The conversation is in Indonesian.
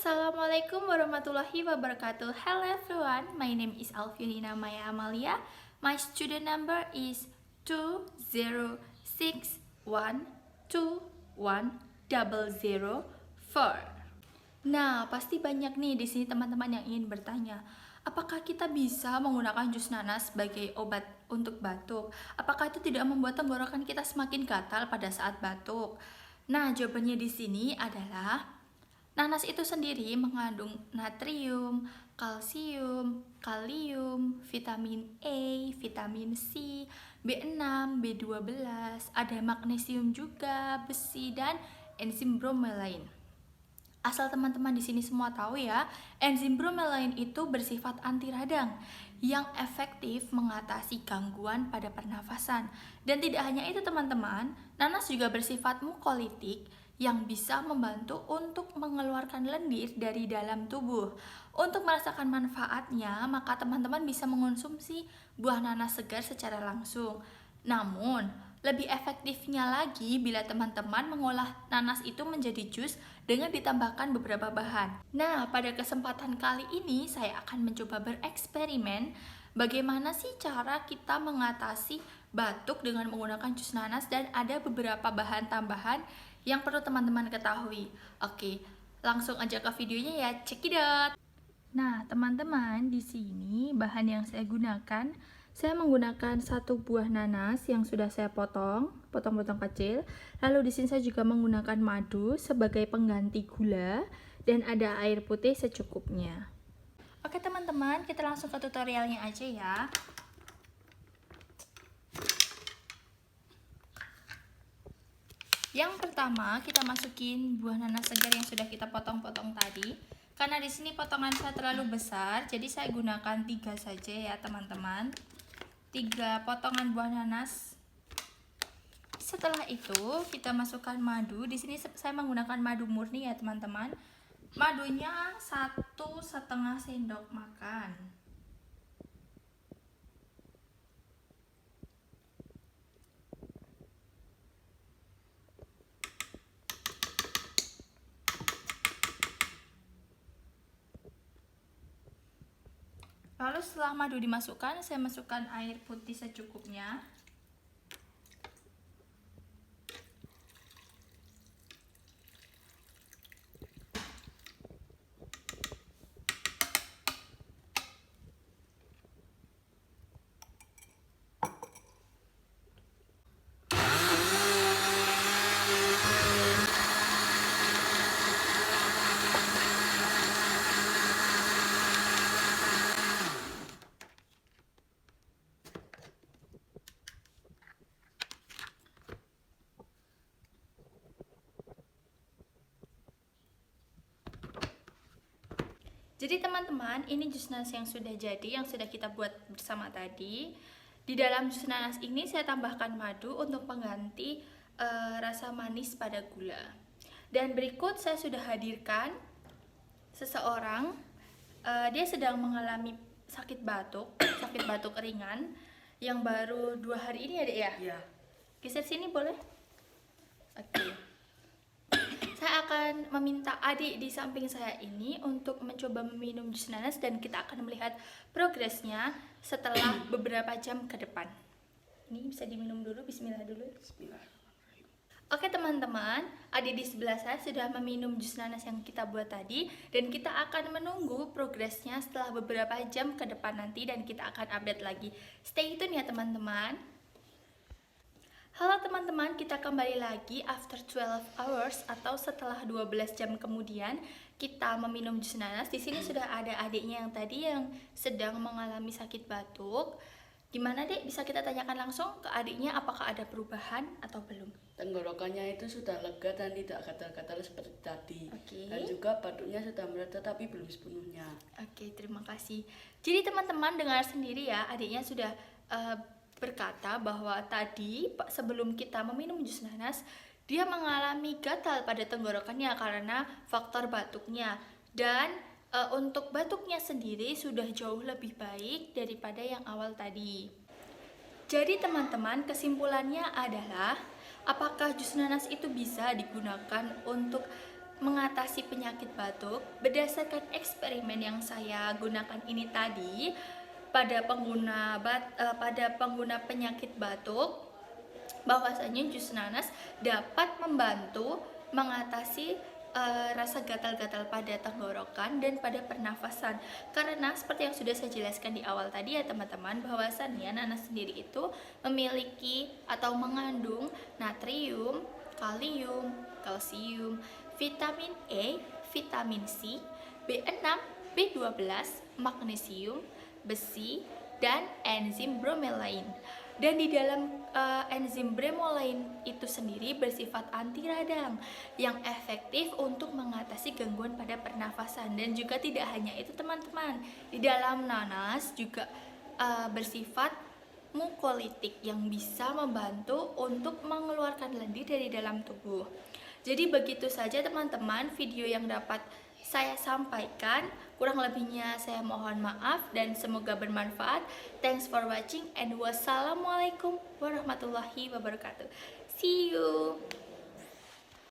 Assalamualaikum warahmatullahi wabarakatuh. Hello everyone, my name is Alfianina Maya Amalia. My student number is 206121004. Nah, pasti banyak nih di sini teman-teman yang ingin bertanya, apakah kita bisa menggunakan jus nanas sebagai obat untuk batuk? Apakah itu tidak membuat tenggorokan kita semakin gatal pada saat batuk? Nah, jawabannya di sini adalah nanas itu sendiri mengandung natrium, kalsium, kalium, vitamin E, vitamin C, B6, B12, ada magnesium juga, besi, dan enzim bromelain. Asal teman-teman di sini semua tahu ya, enzim bromelain itu bersifat anti radang yang efektif mengatasi gangguan pada pernafasan. Dan tidak hanya itu teman-teman, nanas juga bersifat mukolitik yang bisa membantu untuk mengeluarkan lendir dari dalam tubuh. Untuk merasakan manfaatnya, maka teman-teman bisa mengonsumsi buah nanas segar secara langsung. Namun, lebih efektifnya lagi bila teman-teman mengolah nanas itu menjadi jus dengan ditambahkan beberapa bahan. Nah, pada kesempatan kali ini saya akan mencoba bereksperimen bagaimana sih cara kita mengatasi batuk dengan menggunakan jus nanas, dan ada beberapa bahan tambahan yang perlu teman-teman ketahui. Oke, langsung aja ke videonya ya, check it out. Nah, teman-teman, di sini bahan yang saya gunakan, saya menggunakan satu buah nanas yang sudah saya potong-potong kecil. Lalu di sini saya juga menggunakan madu sebagai pengganti gula, dan ada air putih secukupnya. Oke teman-teman, kita langsung ke tutorialnya aja ya. Yang pertama, kita masukin buah nanas segar yang sudah kita potong-potong tadi. Karena di sini potongan saya terlalu besar, jadi saya gunakan 3 saja ya teman-teman. 3 potongan buah nanas. Setelah itu, kita masukkan madu. Di sini saya menggunakan madu murni ya teman-teman. Madunya 1,5 sendok makan. Lalu setelah madu dimasukkan, saya masukkan air putih secukupnya. Jadi teman-teman, ini jus nanas yang sudah jadi, yang sudah kita buat bersama tadi. Di dalam jus nanas ini saya tambahkan madu untuk pengganti rasa manis pada gula. Dan berikut saya sudah hadirkan seseorang, dia sedang mengalami sakit batuk ringan yang baru 2 hari ini ya dek ya? Iya. Geser sini boleh? Oke. Saya akan meminta adik di samping saya ini untuk mencoba meminum jus nanas, dan kita akan melihat progresnya setelah beberapa jam ke depan. Ini bisa diminum dulu, bismillah dulu. Bismillahirrahmanirrahim. Oke teman-teman, adik di sebelah saya sudah meminum jus nanas yang kita buat tadi, dan kita akan menunggu progresnya setelah beberapa jam ke depan nanti, dan kita akan update lagi. Stay tune ya teman-teman. Halo teman-teman, kita kembali lagi after 12 hours atau setelah 12 jam kemudian kita meminum jus nanas. Di sini sudah ada adiknya yang tadi yang sedang mengalami sakit batuk. Gimana dek? Bisa kita tanyakan langsung ke adiknya apakah ada perubahan atau belum? Tenggorokannya itu sudah lega dan tidak gatal-gatal seperti tadi. Oke. Dan juga batuknya sudah mereda tapi belum sepenuhnya. Oke, terima kasih. Jadi teman-teman dengar sendiri ya, adiknya sudah berkata bahwa tadi sebelum kita meminum jus nanas, dia mengalami gatal pada tenggorokannya karena faktor batuknya. Dan untuk batuknya sendiri sudah jauh lebih baik daripada yang awal tadi. Jadi teman-teman, kesimpulannya adalah apakah jus nanas itu bisa digunakan untuk mengatasi penyakit batuk berdasarkan eksperimen yang saya gunakan ini tadi pada pengguna penyakit batuk, bahwasanya jus nanas dapat membantu mengatasi rasa gatal-gatal pada tenggorokan dan pada pernafasan. Karena seperti yang sudah saya jelaskan di awal tadi ya teman-teman, bahwasannya nanas sendiri itu memiliki atau mengandung natrium, kalium, kalsium, vitamin E, vitamin C, B6, B12, magnesium, besi, dan enzim bromelain. Dan di dalam enzim bromelain itu sendiri bersifat anti radang yang efektif untuk mengatasi gangguan pada pernafasan. Dan juga tidak hanya itu teman-teman, di dalam nanas juga bersifat mukolitik yang bisa membantu untuk mengeluarkan lendir dari dalam tubuh. Jadi begitu saja teman-teman video yang dapat saya sampaikan. Kurang lebihnya saya mohon maaf dan semoga bermanfaat. Thanks for watching and wassalamualaikum warahmatullahi wabarakatuh. See you.